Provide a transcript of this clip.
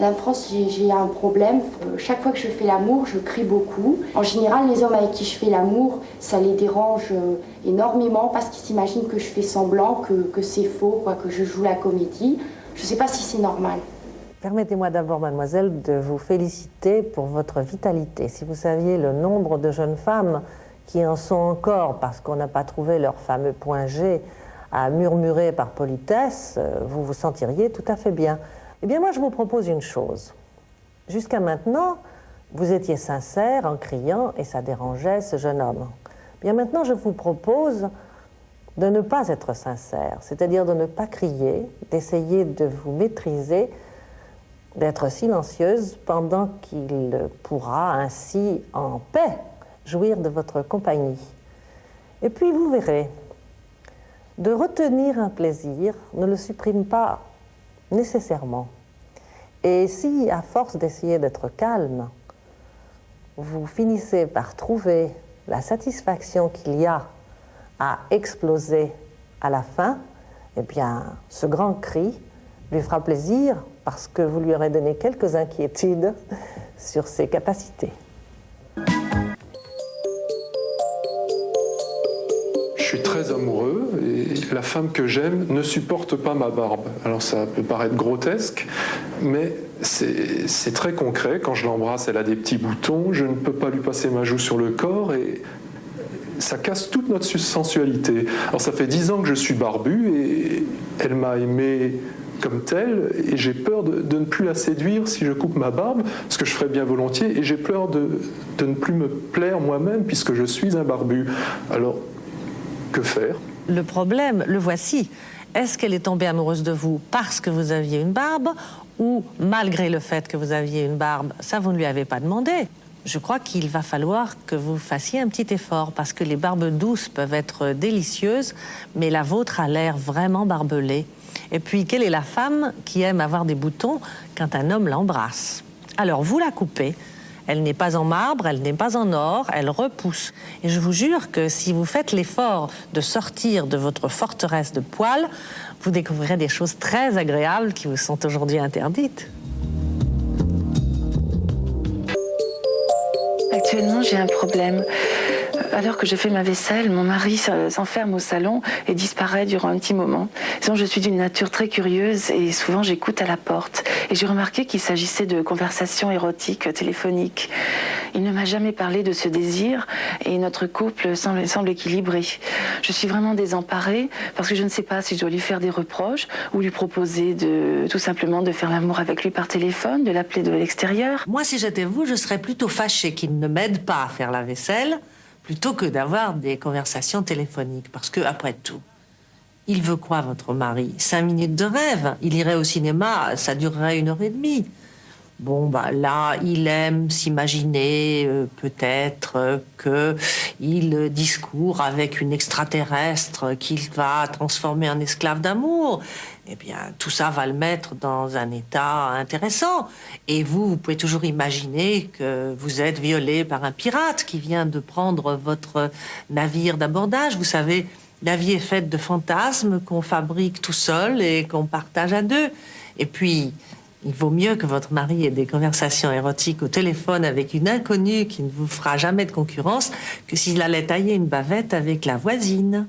Madame France, j'ai un problème. Chaque fois que je fais l'amour, je crie beaucoup. En général, les hommes avec qui je fais l'amour, ça les dérange énormément parce qu'ils s'imaginent que je fais semblant, que c'est faux, quoi, que je joue la comédie. Je ne sais pas si c'est normal. Permettez-moi d'abord, mademoiselle, de vous féliciter pour votre vitalité. Si vous saviez le nombre de jeunes femmes qui en sont encore parce qu'on n'a pas trouvé leur fameux point G à murmurer par politesse, vous vous sentiriez tout à fait bien. Eh bien, moi, je vous propose une chose. Jusqu'à maintenant, vous étiez sincère en criant et ça dérangeait ce jeune homme. Bien maintenant, je vous propose de ne pas être sincère, c'est-à-dire de ne pas crier, d'essayer de vous maîtriser, d'être silencieuse pendant qu'il pourra ainsi, en paix, jouir de votre compagnie. Et puis, vous verrez, de retenir un plaisir ne le supprime pas nécessairement. Et si, à force d'essayer d'être calme, vous finissez par trouver la satisfaction qu'il y a à exploser à la fin, eh bien, ce grand cri lui fera plaisir parce que vous lui aurez donné quelques inquiétudes sur ses capacités. Je suis très amoureux et la femme que j'aime ne supporte pas ma barbe. Alors ça peut paraître grotesque, mais c'est très concret. Quand je l'embrasse, elle a des petits boutons, je ne peux pas lui passer ma joue sur le corps et ça casse toute notre sensualité. Alors ça fait 10 ans que je suis barbu et elle m'a aimé comme telle et j'ai peur de ne plus la séduire si je coupe ma barbe, ce que je ferais bien volontiers, et j'ai peur de ne plus me plaire moi-même puisque je suis un barbu. Alors, que faire? Le problème, le voici. Est-ce qu'elle est tombée amoureuse de vous parce que vous aviez une barbe ou malgré le fait que vous aviez une barbe? Ça, vous ne lui avez pas demandé. Je crois qu'il va falloir que vous fassiez un petit effort parce que les barbes douces peuvent être délicieuses, mais la vôtre a l'air vraiment barbelée. Et puis, quelle est la femme qui aime avoir des boutons quand un homme l'embrasse? Alors, vous la coupez. Elle n'est pas en marbre, elle n'est pas en or, elle repousse. Et je vous jure que si vous faites l'effort de sortir de votre forteresse de poils, vous découvrirez des choses très agréables qui vous sont aujourd'hui interdites. Actuellement, j'ai un problème. Alors que je fais ma vaisselle, mon mari s'enferme au salon et disparaît durant un petit moment. Disons, je suis d'une nature très curieuse et souvent j'écoute à la porte. Et j'ai remarqué qu'il s'agissait de conversations érotiques, téléphoniques. Il ne m'a jamais parlé de ce désir et notre couple semble équilibré. Je suis vraiment désemparée parce que je ne sais pas si je dois lui faire des reproches ou lui proposer tout simplement de faire l'amour avec lui par téléphone, de l'appeler de l'extérieur. Moi, si j'étais vous, je serais plutôt fâchée qu'il ne m'aide pas à faire la vaisselle plutôt que d'avoir des conversations téléphoniques. Parce que, après tout, il veut quoi, votre mari? 5 minutes de rêve. Il irait au cinéma, ça durerait 1h30. Bon, bah là, il aime s'imaginer peut-être qu'il discourt avec une extraterrestre qu'il va transformer en esclave d'amour. Eh bien, tout ça va le mettre dans un état intéressant. Et vous pouvez toujours imaginer que vous êtes violé par un pirate qui vient de prendre votre navire d'abordage. Vous savez, la vie est faite de fantasmes qu'on fabrique tout seul et qu'on partage à deux. Et puis, il vaut mieux que votre mari ait des conversations érotiques au téléphone avec une inconnue qui ne vous fera jamais de concurrence que s'il allait tailler une bavette avec la voisine.